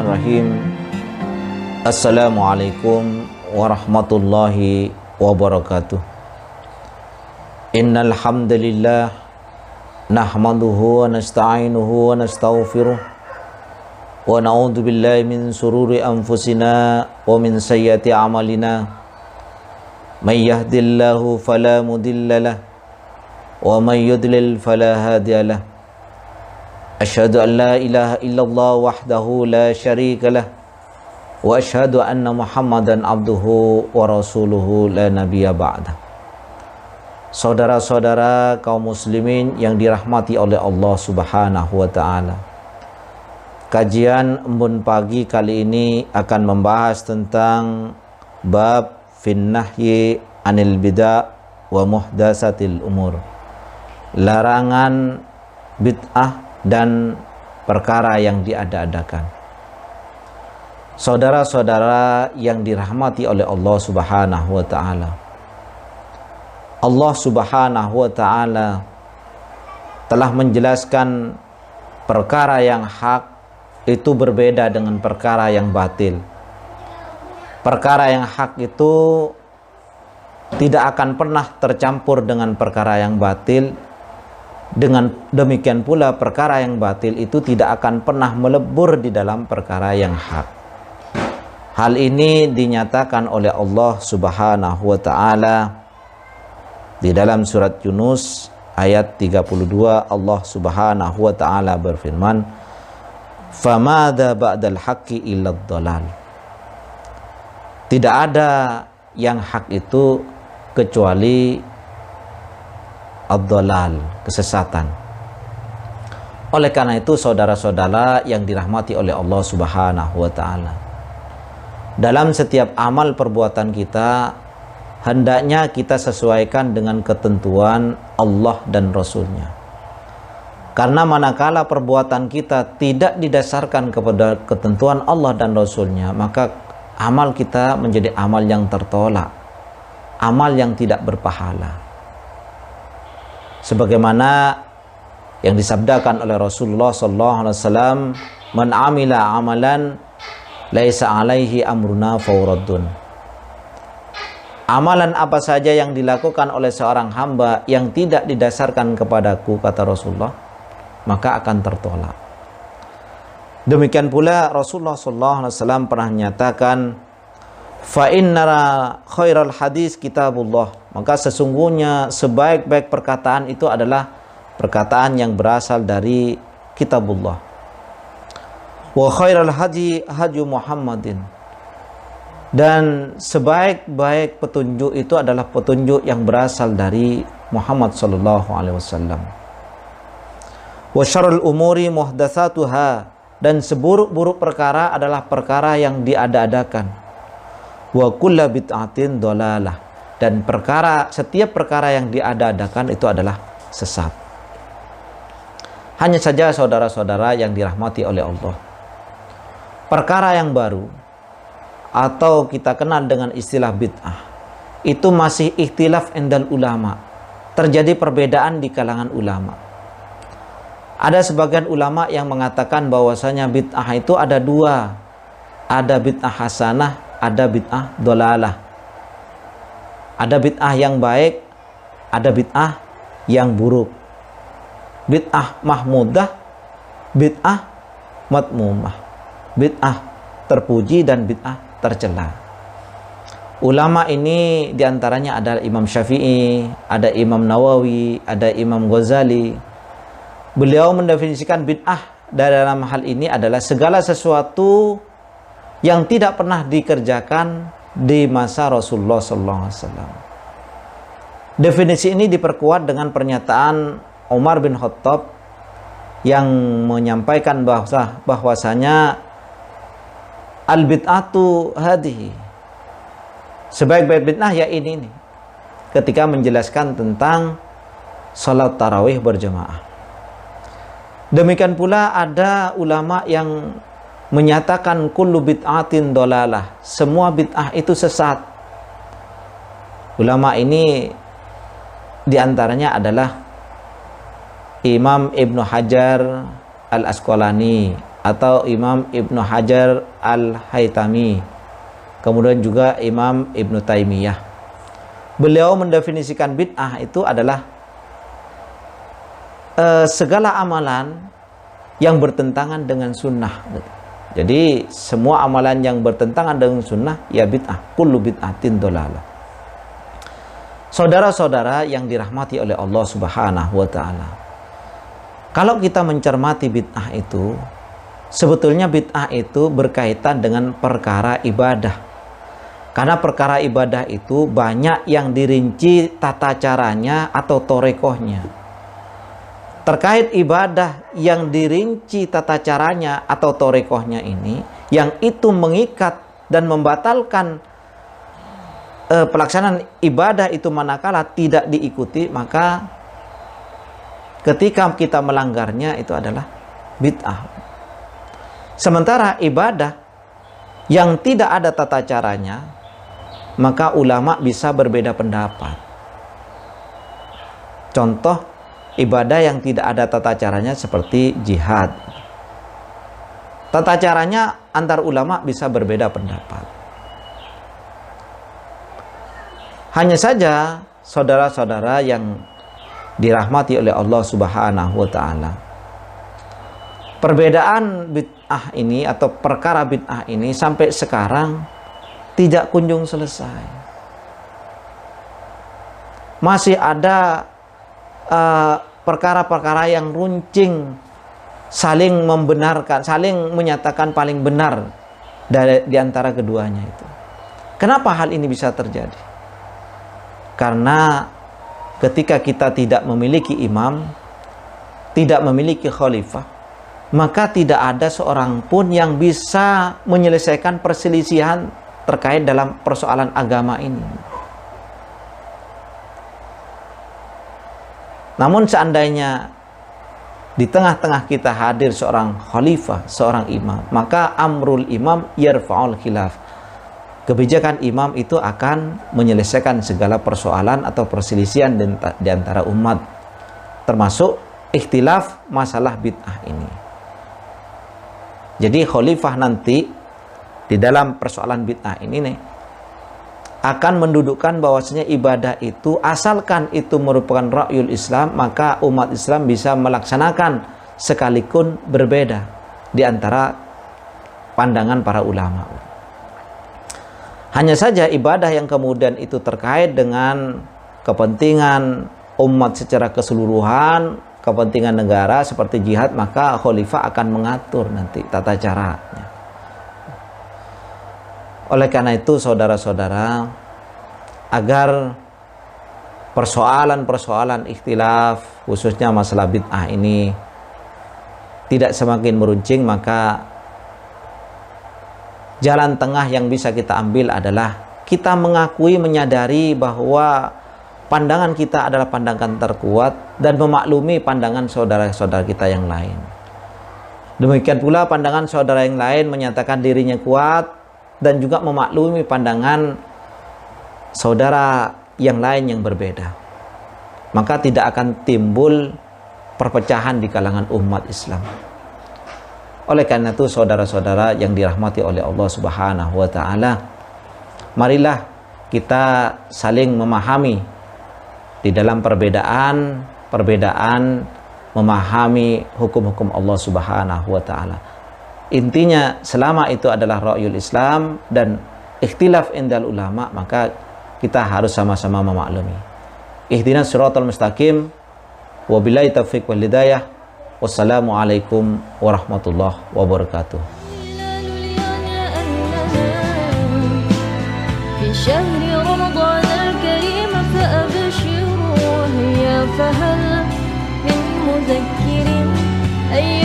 Bismillahirrahmanirrahim. Assalamualaikum warahmatullahi wabarakatuh. Innal hamdalillah nahmaduhu wa nasta'inuhu wa nastaghfiruh wa na'udzu billahi min shururi anfusina wa min sayyiati a'malina. May yahdihillahu fala mudhillalah wa may yudlil fala hadiyalah. Asyhadu an la ilaha illallah wahdahu la syarikalah wa asyhadu anna Muhammadan abduhu wa rasuluhu la nabiyya ba'dah. Saudara-saudara kaum muslimin yang dirahmati oleh Allah Subhanahu wa taala. Kajian Embun Pagi kali ini akan membahas tentang bab fin nahyi anil bid'ah wa muhdatsatil umur. Larangan bid'ah dan perkara yang diada-adakan. Saudara-saudara yang dirahmati oleh Allah Subhanahu wa taala. Allah Subhanahu wa taala telah menjelaskan perkara yang hak itu berbeda dengan perkara yang batil. Perkara yang hak itu tidak akan pernah tercampur dengan perkara yang batil. Dengan demikian pula perkara yang batil itu tidak akan pernah melebur di dalam perkara yang hak. Hal ini dinyatakan oleh Allah Subhanahu wa taala di dalam surat Yunus ayat 32. Allah Subhanahu wa taala berfirman, "Famadza ba'dal haqqi illa dhalal." Tidak ada yang hak itu kecuali ad-dhalal, kesesatan. Oleh karena itu saudara-saudara yang dirahmati oleh Allah Subhanahu wa taala, dalam setiap amal perbuatan kita hendaknya kita sesuaikan dengan ketentuan Allah dan Rasul-Nya. Karena manakala perbuatan kita tidak didasarkan kepada ketentuan Allah dan Rasul-Nya, maka amal kita menjadi amal yang tertolak, amal yang tidak berpahala. Sebagaimana yang disabdakan oleh Rasulullah sallallahu alaihi wasallam, "Man 'amila 'amalan laisa 'alaihi amruna fawraddun." Amalan apa saja yang dilakukan oleh seorang hamba yang tidak didasarkan kepadaku, kata Rasulullah, maka akan tertolak. Demikian pula Rasulullah sallallahu alaihi wasallam pernah menyatakan, "Fa inna khairal hadis kitabullah." Maka sesungguhnya sebaik-baik perkataan itu adalah perkataan yang berasal dari kitabullah. Wa khairal hadi hadi Muhammadin. Dan sebaik-baik petunjuk itu adalah petunjuk yang berasal dari Muhammad sallallahu alaihi wasallam. Wa syarrul umuri muhdatsatuha. Dan seburuk-buruk perkara adalah perkara yang diada-adakan. Wa kullu bid'atin dhalalah. Dan setiap perkara yang diada-adakan itu adalah sesat. Hanya saja saudara-saudara yang dirahmati oleh Allah, perkara yang baru atau kita kenal dengan istilah bid'ah itu masih ikhtilaf indal ulama, terjadi perbedaan di kalangan ulama. Ada sebagian ulama yang mengatakan bahwasanya bid'ah itu ada dua, ada bid'ah hasanah, ada bid'ah dhalalah. Ada bid'ah yang baik, ada bid'ah yang buruk. Bid'ah mahmudah, bid'ah madmumah. Bid'ah terpuji dan bid'ah tercela. Ulama ini diantaranya ada Imam Syafi'i, ada Imam Nawawi, ada Imam Ghazali. Beliau mendefinisikan bid'ah dalam hal ini adalah segala sesuatu yang tidak pernah dikerjakan di masa Rasulullah SAW. Definisi ini diperkuat dengan pernyataan Umar bin Khattab yang menyampaikan bahwasanya al-bid'atu hadhihi, sebaik-baik bid'ah ya ini, ketika menjelaskan tentang salat tarawih berjamaah. Demikian pula ada ulama yang menyatakan kullu bid'atin dhalalah, semua bid'ah itu sesat. Ulama ini diantaranya adalah Imam Ibnu Hajar Al-Asqalani atau Imam Ibnu Hajar Al-Haytami, kemudian juga Imam Ibnu Taimiyah. Beliau mendefinisikan bid'ah itu adalah segala amalan yang bertentangan dengan sunnah. Jadi semua amalan yang bertentangan dengan sunnah ya bid'ah. Kullu bid'atin dolalah. Saudara-saudara yang dirahmati oleh Allah Subhanahu wa ta'ala, kalau kita mencermati bid'ah itu, sebetulnya bid'ah itu berkaitan dengan perkara ibadah. Karena perkara ibadah itu banyak yang dirinci tata caranya atau torekohnya. Terkait ibadah yang dirinci tata caranya atau torekohnya ini, yang itu mengikat dan membatalkan pelaksanaan ibadah itu manakala tidak diikuti, maka ketika kita melanggarnya itu adalah bid'ah. Sementara ibadah yang tidak ada tata caranya, maka ulama bisa berbeda pendapat. Contoh ibadah yang tidak ada tata caranya seperti jihad. Tata caranya antar ulama bisa berbeda pendapat. Hanya saja saudara-saudara yang dirahmati oleh Allah Subhanahu wa ta'ala, perbedaan bid'ah ini atau perkara bid'ah ini sampai sekarang tidak kunjung selesai. Masih ada perkara-perkara yang runcing, saling membenarkan, saling menyatakan paling benar di antara keduanya itu. Kenapa hal ini bisa terjadi? Karena ketika kita tidak memiliki imam, tidak memiliki khalifah, maka tidak ada seorang pun yang bisa menyelesaikan perselisihan terkait dalam persoalan agama ini. Namun seandainya di tengah-tengah kita hadir seorang khalifah, seorang imam, maka amrul imam yarfa'ul khilaf. Kebijakan imam itu akan menyelesaikan segala persoalan atau perselisihan di antara umat, termasuk ikhtilaf masalah bid'ah ini. Jadi khalifah nanti di dalam persoalan bid'ah ini nih akan mendudukkan bahwasanya ibadah itu asalkan itu merupakan ra'yul Islam, maka umat Islam bisa melaksanakan sekalipun berbeda di antara pandangan para ulama. Hanya saja ibadah yang kemudian itu terkait dengan kepentingan umat secara keseluruhan, kepentingan negara seperti jihad, maka khalifah akan mengatur nanti tata caranya. Oleh karena itu saudara-saudara, agar persoalan-persoalan ikhtilaf khususnya masalah bid'ah ini tidak semakin meruncing, maka jalan tengah yang bisa kita ambil adalah kita mengakui, menyadari bahwa pandangan kita adalah pandangan terkuat dan memaklumi pandangan saudara-saudara kita yang lain. Demikian pula pandangan saudara yang lain menyatakan dirinya kuat dan juga memaklumi pandangan saudara yang lain yang berbeda. Maka tidak akan timbul perpecahan di kalangan umat Islam. Oleh karena itu saudara-saudara yang dirahmati oleh Allah Subhanahu wa ta'ala, marilah kita saling memahami di dalam perbedaan memahami hukum-hukum Allah Subhanahu wa ta'ala. Intinya selama itu adalah ra'yul Islam dan ikhtilaf indal ulama, maka kita harus sama-sama memaklumi. Ihdinas siratal mustaqim, wabillahi taufiq wal hidayah. Wassalamualaikum warahmatullahi wabarakatuh. فهل من مذكر أي